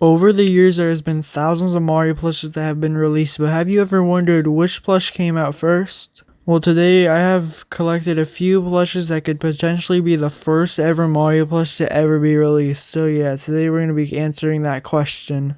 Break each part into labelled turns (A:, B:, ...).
A: Over the years, there has been thousands of Mario plushes that have been released, but have you ever wondered which plush came out first? Well, today I have collected a few plushes that could potentially be the first ever Mario plush to ever be released. So yeah, today we're going to be answering that question.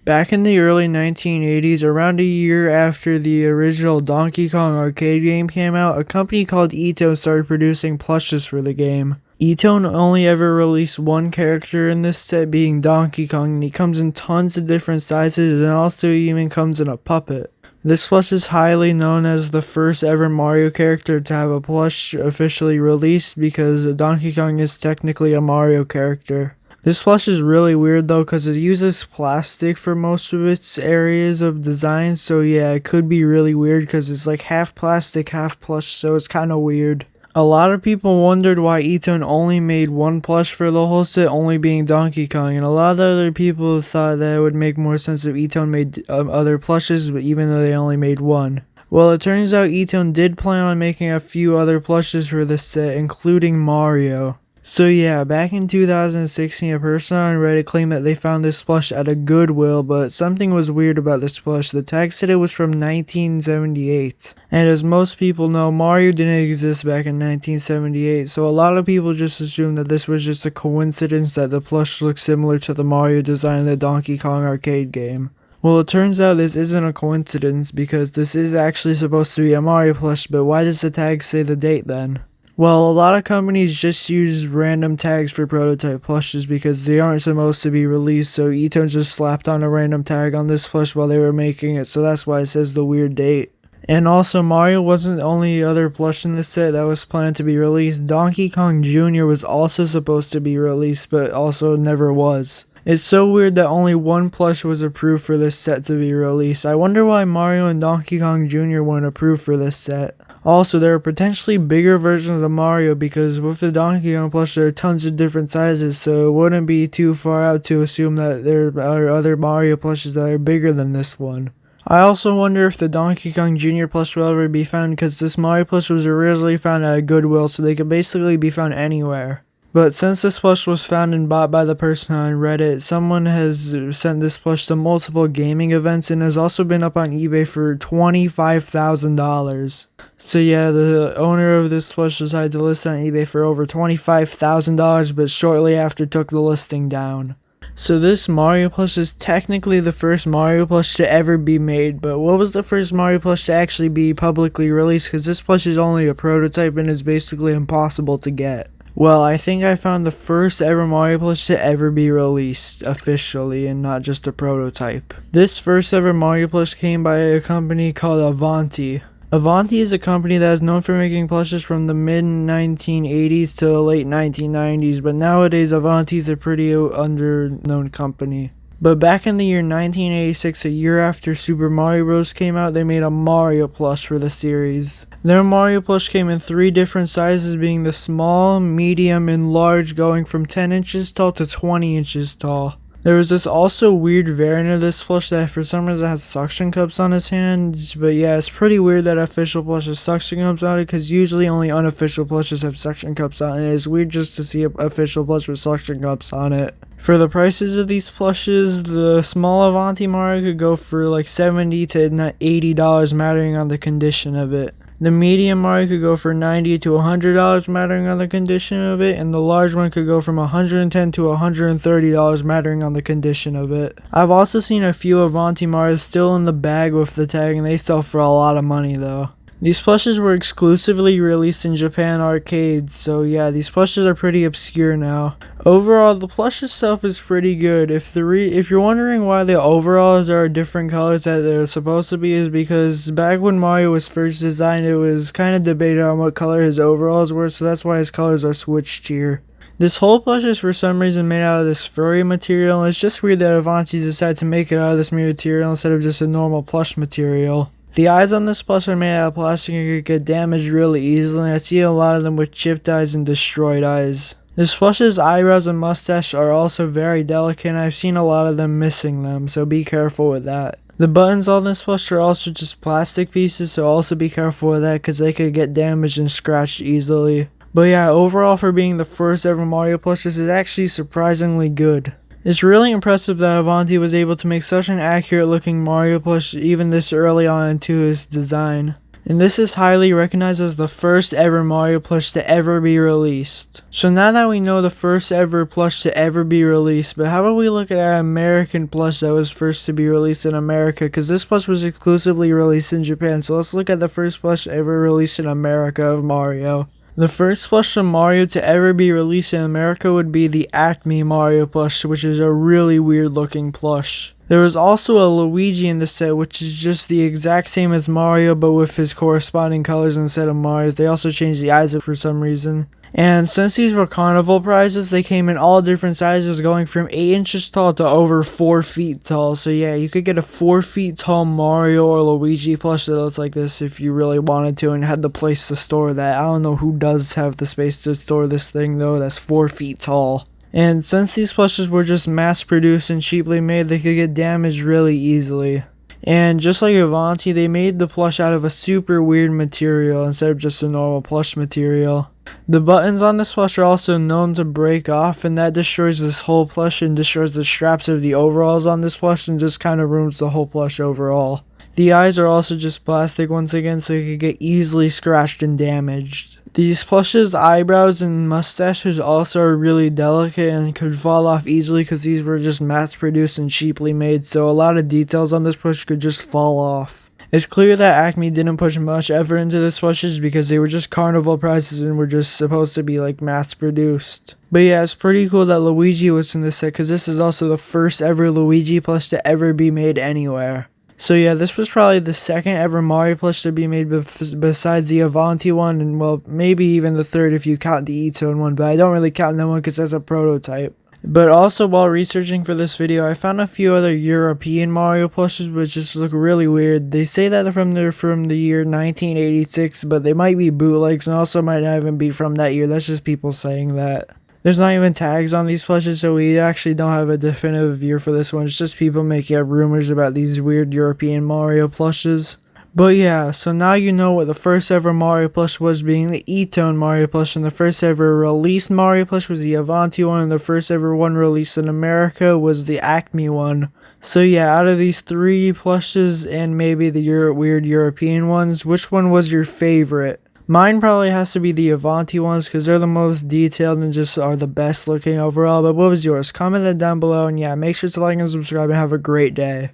A: Back in the early 1980s, around a year after the original Donkey Kong arcade game came out, a company called Ito started producing plushes for the game. Ito only ever released one character in this set, being Donkey Kong, and he comes in tons of different sizes and also even comes in a puppet. This plush is highly known as the first ever Mario character to have a plush officially released because Donkey Kong is technically a Mario character. This plush is really weird though because it uses plastic for most of its areas of design, so yeah, it could be really weird because it's like half plastic, half plush, so it's kind of weird. A lot of people wondered why Ito only made one plush for the whole set, only being Donkey Kong, and a lot of other people thought that it would make more sense if Ito made other plushes, but even though they only made one. Well, it turns out Ito did plan on making a few other plushes for this set, including Mario. So yeah, back in 2016, a person on Reddit claimed that they found this plush at a Goodwill, but something was weird about this plush. The tag said it was from 1978. And as most people know, Mario didn't exist back in 1978, so a lot of people just assumed that this was just a coincidence that the plush looked similar to the Mario design in the Donkey Kong arcade game. Well, it turns out this isn't a coincidence because this is actually supposed to be a Mario plush, but why does the tag say the date then? Well, a lot of companies just use random tags for prototype plushes because they aren't supposed to be released, so Ito just slapped on a random tag on this plush while they were making it, so that's why it says the weird date. And also, Mario wasn't the only other plush in this set that was planned to be released. Donkey Kong Jr. was also supposed to be released, but also never was. It's so weird that only one plush was approved for this set to be released. I wonder why Mario and Donkey Kong Jr. weren't approved for this set. Also, there are potentially bigger versions of Mario because with the Donkey Kong plush there are tons of different sizes, so it wouldn't be too far out to assume that there are other Mario plushes that are bigger than this one. I also wonder if the Donkey Kong Jr. plush will ever be found because this Mario plush was originally found at a Goodwill, so they could basically be found anywhere. But since this plush was found and bought by the person on Reddit, someone has sent this plush to multiple gaming events and has also been up on eBay for $25,000. So yeah, the owner of this plush decided to list on eBay for over $25,000, but shortly after took the listing down. So this Mario plush is technically the first Mario plush to ever be made, but what was the first Mario plush to actually be publicly released? Because this plush is only a prototype and is basically impossible to get. Well, I think I found the first ever Mario plush to ever be released officially and not just a prototype. This first ever Mario plush came by a company called Avanti. Avanti is a company that is known for making plushes from the mid 1980s to the late 1990s, but nowadays Avanti is a pretty under-known company. But back in the year 1986, a year after Super Mario Bros. Came out, they made a Mario plush for the series. Their Mario plush came in 3 different sizes, being the small, medium, and large, going from 10 inches tall to 20 inches tall. There was this also weird variant of this plush that for some reason has suction cups on his hands, but yeah, it's pretty weird that official plush has suction cups on it, because usually only unofficial plushes have suction cups on it. It's weird just to see an official plush with suction cups on it. For the prices of these plushes, the small Avanti Mario could go for like $70 to $80, mattering on the condition of it. The medium Mario could go for $90 to $100, mattering on the condition of it, and the large one could go from $110 to $130, mattering on the condition of it. I've also seen a few Avanti Marios still in the bag with the tag, and they sell for a lot of money though. These plushes were exclusively released in Japan arcades, so yeah, these plushes are pretty obscure now. Overall, the plush itself is pretty good. If you're wondering why the overalls are different colors that they're supposed to be, is because back when Mario was first designed, it was kind of debated on what color his overalls were, so that's why his colors are switched here. This whole plush is for some reason made out of this furry material, and it's just weird that Avanti decided to make it out of this material instead of just a normal plush material. The eyes on this plush are made out of plastic and could get damaged really easily. I see a lot of them with chipped eyes and destroyed eyes. This plush's eyebrows and mustache are also very delicate, and I've seen a lot of them missing them, so be careful with that. The buttons on this plush are also just plastic pieces, so also be careful with that because they could get damaged and scratched easily. But yeah, overall for being the first ever Mario plush, this is actually surprisingly good. It's really impressive that Avanti was able to make such an accurate looking Mario plush even this early on into his design. And this is highly recognized as the first ever Mario plush to ever be released. So now that we know the first ever plush to ever be released, but how about we look at an American plush that was first to be released in America, because this plush was exclusively released in Japan. So let's look at the first plush ever released in America of Mario. The first plush of Mario to ever be released in America would be the Acme Mario plush, which is a really weird looking plush. There was also a Luigi in the set, which is just the exact same as Mario but with his corresponding colors instead of Mario's. They also changed the eyes for some reason. And since these were carnival prizes, they came in all different sizes, going from 8 inches tall to over 4 feet tall. So yeah, you could get a 4 feet tall Mario or Luigi plush that looks like this if you really wanted to and had the place to store that. I don't know who does have the space to store this thing though, that's 4 feet tall. And since these plushes were just mass produced and cheaply made, they could get damaged really easily. And just like Avanti, they made the plush out of a super weird material instead of just a normal plush material. The buttons on this plush are also known to break off, and that destroys this whole plush and destroys the straps of the overalls on this plush and just kind of ruins the whole plush overall. The eyes are also just plastic once again, so you could get easily scratched and damaged. These plushes' eyebrows and mustaches also are really delicate and could fall off easily because these were just mass produced and cheaply made, so a lot of details on this plush could just fall off. It's clear that Acme didn't put much effort into this plushes because they were just carnival prizes and were just supposed to be like mass produced. But yeah, it's pretty cool that Luigi was in this set because this is also the first ever Luigi plush to ever be made anywhere. So yeah, this was probably the second ever Mario plush to be made besides the Avanti one, and well, maybe even the third if you count the E-Tone one, but I don't really count that one because that's a prototype. But also while researching for this video, I found a few other European Mario plushes which just look really weird. They say that they're from the year 1986, but they might be bootlegs and also might not even be from that year. That's just people saying that. There's not even tags on these plushes, so we actually don't have a definitive year for this one. It's just people making up rumors about these weird European Mario plushes. But yeah, so now you know what the first ever Mario plush was, being the E-Tone Mario plush, and the first ever released Mario plush was the Avanti one, and the first ever one released in America was the Acme one. So yeah, out of these three plushes and maybe the weird European ones, which one was your favorite? Mine probably has to be the Avanti ones because they're the most detailed and just are the best looking overall. But what was yours? Comment that down below, and yeah, make sure to like and subscribe and have a great day.